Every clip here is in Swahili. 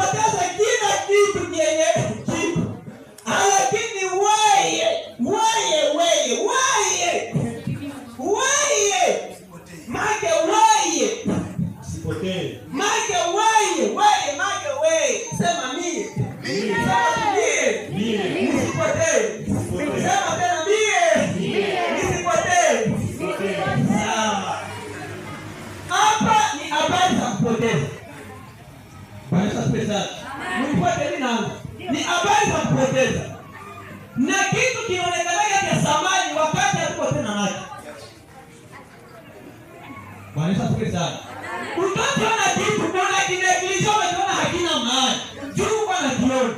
kupoteza kila kitu kenye kitu. Lakini wewe make wewe Sipotee. make wewe sema mie nisipotee. Sema tena mie nisipotee. Sawa. Hapa ni habari za kupoteza. Bwana pesa. Mpote ni habari za kupoteza. Na kitu kinaonekana ya samani wakati hatuko tena nacho. Bwana pesa. Utaona kitu kuna kinekilisho unaona hakina maana. Juu kwa kiona.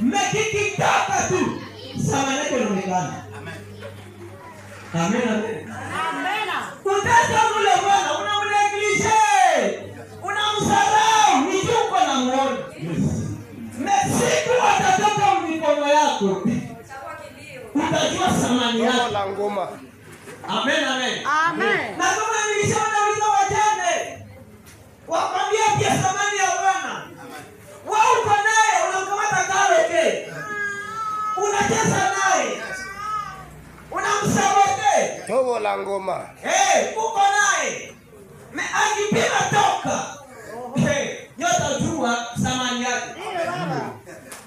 Mmekikitaka tu. Samani yake inaonekana. Amen. Amen. Utaona ule bwana unamnekilisha. Unamsarau ni juu kwa namuona. Siku watatoka mikono yako. Utajua samani yako. La ngoma. Amen. Na kama nilishaona wajane wakwambia pia samani ya Bwana. Wewe uko naye unamkamata kaweke. Unacheza naye. Unamsabote. Tobo la ngoma. Uko naye. Akipima toka. Nyota jua samani yake.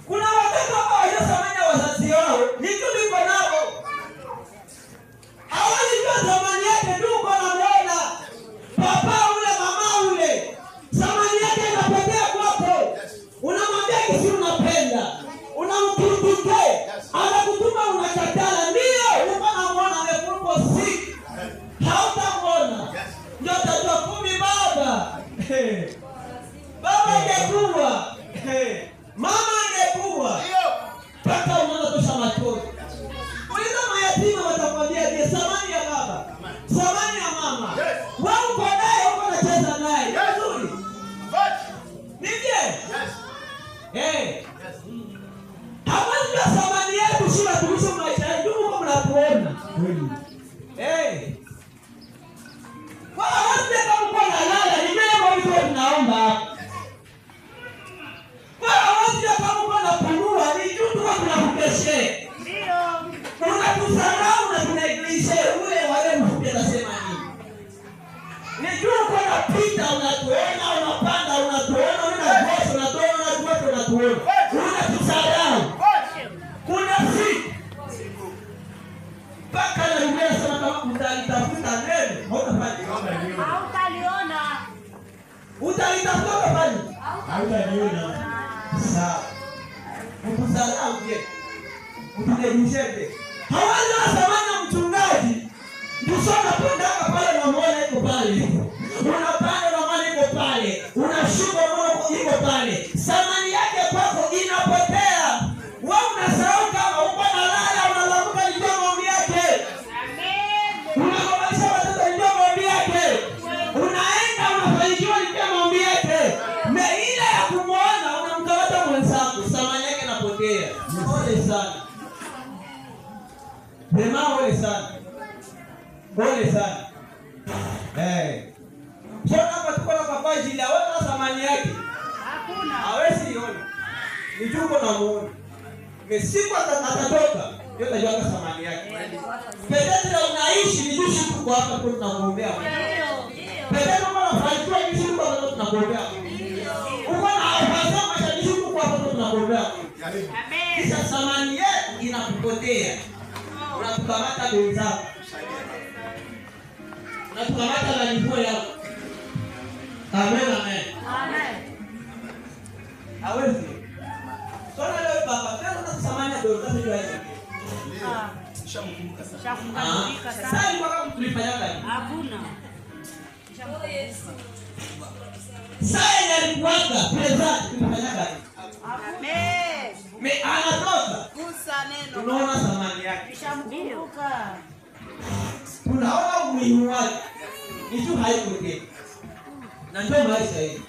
Kuna watoto ambao wajua samani ya wazazi wao. Ni tuliko nao. Hawezi jua samani yake ndio uko na muona. Papa ule mama ule. Samani yake inapotea kwako. Unamwambia kisi unapenda. Unamtutuke. Anakutuma unakataa. Ndio uko na muona amekuwa sick. Hautamuona. Nyota jua 10 baba. Baba angekuwa. Mama angekuwa. Paka unaona tosha machozi. Uliza mayatima watakwambia je, samani ya baba, samani ya mama. Wewe uko naye, uko unacheza naye. Nzuri. Nije? Hawezi kwa samani yetu shida tulisho maisha yetu kama mnapoona. Wala wote kama uko na lala, ni mimi ambao tunaomba. Tunakukeshe. Ndio. Unatusarau na tunaiglishe ule wale mfupi anasema nini? Nijua kuna pita unatuona, unapanda unatuona, unagosha unatuona, unatuona. Unatusarau. Kuna siku. Paka na Biblia inasema kama utalitafuta neno, hautaliona. Utalitafuta bali? Hautaliona. Sawa. Utusarau je? Utunegishebe. Hawaza samana mchungaji. Ndusona pondaka pale na muone yuko pale. Unapanda na muone yuko pale. Unashuka muone yuko pale. Samani yake kwako inapotea. Wewe unasahau kama uko na lala unalamuka ndio maombi yake. Amen. Unakomalisha watoto ndio maombi yake. Unaenda unafanikiwa ndio maombi yake. Ile ya kumuona unamkamata mwenzako. Samani yake inapotea. Pole sana. Pema pole sana. Pole sana. Sio kama tuko na kwa ajili ya wewe samani yake. Hakuna. Hawezi iona. Ni juko na muone. Mesiku atatoka. Ndio tajua samani yake. Petro unaishi ni jushi tuko hapa tu tunamuombea. Ndio. Petro kama unafanikiwa ni jushi tuko hapa tunamuombea. Uko na afasa mashabiki tuko hapa tu tunamuombea. Amen. Kisha samani yetu inakupotea. Unatukamata wenzako. Unatukamata na nipo yako. Amen. Hawezi. Sona leo baba, tena samani ya dola ndio hiyo. Shamkumbuka sana. Shamkumbuka sana. Sasa ni wakati tulifanya gani? Hakuna. Sasa alikuanga pesa tulifanya gani? Amen. Anatoka. Kusa neno. Tunaona samani yake. Shamkumbuka. Tunaona umuhimu wake. Hicho haikoje. Na ndio maisha hii.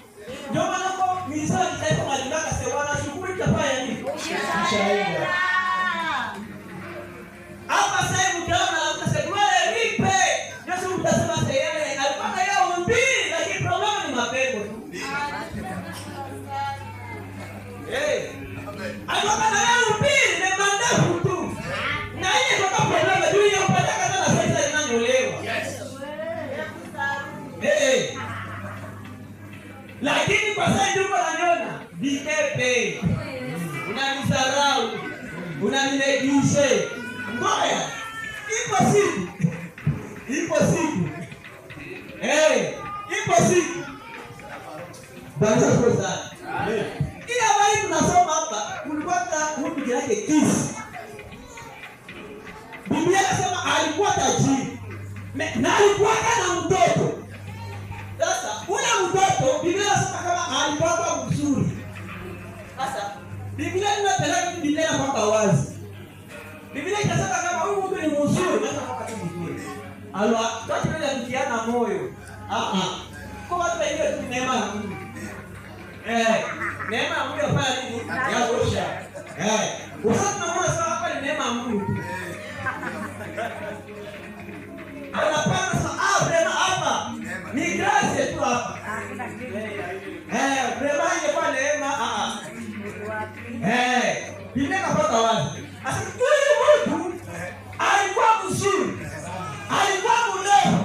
Ndio maana kwa misali taifa malingaka sewana shughuli tafanya nini? Shaida. Hapa sasa mtaona mtasema lipe. Yesu mtasema sasa yeye alipata yao mbili lakini problema ni mapengo tu. Kutoka na leo pili ni mandafu tu. Na yeye kwa problema juu ya upata kaza na sasa inanyolewa. Lakini kwa sasa ndio unaniona bikepe. Unanisarau. Unanilegushe. Ngoja. Ipo siku. Ipo siku. Bwana sana. Amen. Ila bali tunasoma hapa kulikuwa mtu yake kisi. Biblia inasema alikuwa tajiri. Na alikuwa na mtoto. Sasa ule mtoto Biblia inasema kama alikuwa mzuri. Sasa Biblia inapeleka Biblia kwamba wazi. Biblia inasema kama huyu mtu ni mzuri hata kwa kitu kingine. Alwa watu wanajiana moyo. Kwa watu wengine tu neema ya Mungu. Neema ya Mungu hapa nini? Ya tosha. Usati tunaona sawa hapa ni neema ya Mungu. Anapanga sawa neema hapa. Ni grace tu hapa. Neema ile kwa neema Biblia inapata wazi. Sasa huyu mtu alikuwa mzuri. Alikuwa mrefu.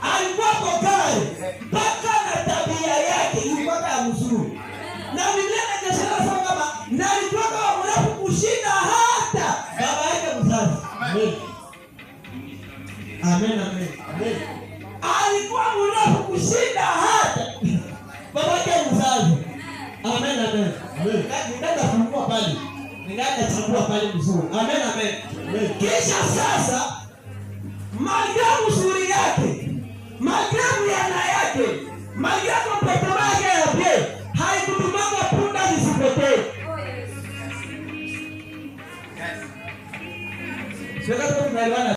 Alikuwa kokari. Mpaka na tabia yake ilikuwa kama mzuri. Na Biblia inasema kama na alikuwa kama mrefu kushinda hata baba yake mzazi. Amen. Alikuwa mrefu kushinda hata baba yake mzazi. Amen. Ningenda chambua pale mzuri. Amen. Kisha sasa magamu suri yake, magamu yana yake, magamu mtoto wake yake, haikutumanga punda zisipotee. Sasa tunaelewana.